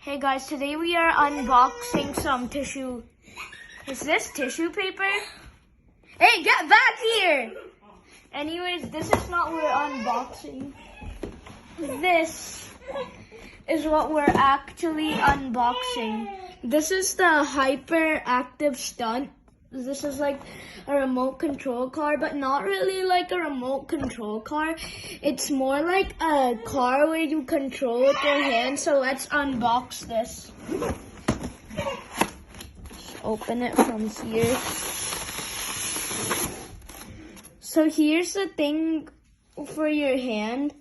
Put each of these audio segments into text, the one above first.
Hey guys, today we are unboxing some tissue. Is this tissue paper? Hey, get back here! Anyways, this is not what we're unboxing. This is what we're actually unboxing. This is the Hyperactive Stunt. This is like a remote control car, but not really like a remote control car. It's more like a car where you control with your hand. So let's unbox this. Just open it from here. So here's the thing for your hand.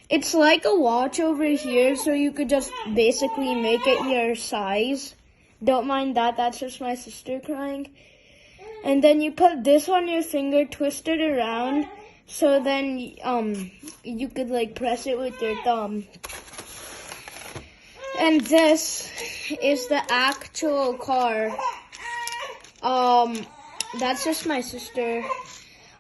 It's like a watch over here, so you could just basically make it your size. Don't mind that, that's just my sister crying. And then you put this on your finger, twist it around, so then you could like press it with your thumb. And this is the actual car. That's just my sister.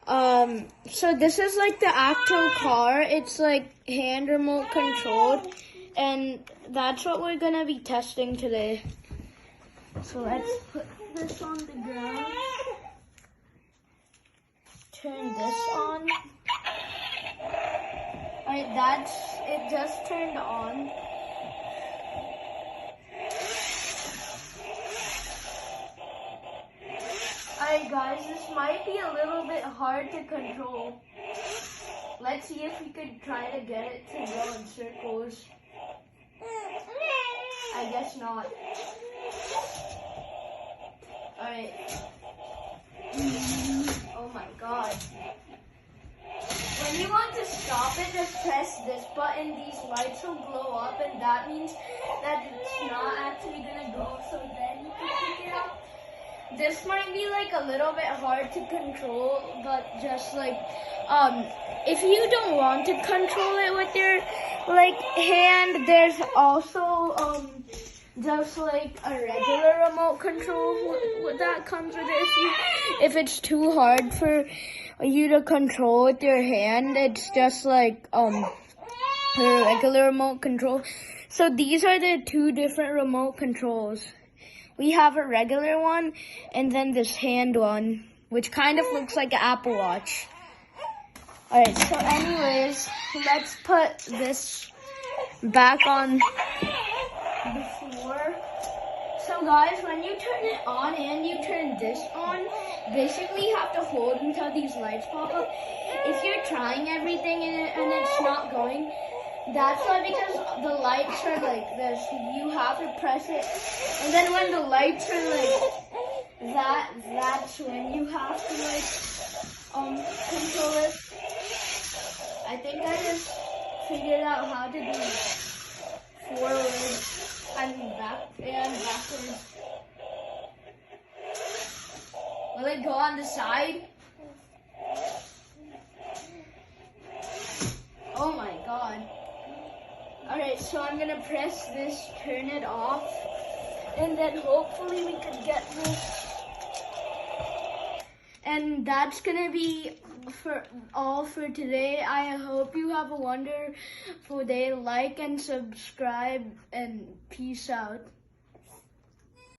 So this is like the actual car. It's like hand remote controlled, and that's what we're gonna be testing today. So let's put this on the ground. Turn this on. Alright, it just turned on. Alright guys, this might be a little bit hard to control. Let's see if we could try to get it to go in circles. I guess not. Alright. Oh my god. When you want to stop it, just press this button. These lights will glow up, and that means that it's not actually gonna go, so then you can pick it up. This might be like a little bit hard to control, but just like, if you don't want to control it with your like hand, there's also just like a regular remote control that comes with it. If it's too hard for you to control with your hand, it's just like a regular remote control. So these are the two different remote controls. We have a regular one and then this hand one, which kind of looks like an Apple Watch. Alright, so anyways, let's put this back on the floor. So guys, when you turn it on and you turn this on, basically you have to hold until these lights pop up. If you're trying everything and it's not going, that's why, because the lights are like this. You have to press it, and then when the lights are like that, that's when you have to like control it. I think I just figured out how to do forward and backwards. Will it go on the side? Oh my god. Alright, so I'm gonna press this, turn it off, and then hopefully we could get this. And that's gonna be all for today. I hope you have a wonderful day. Like and subscribe, and peace out.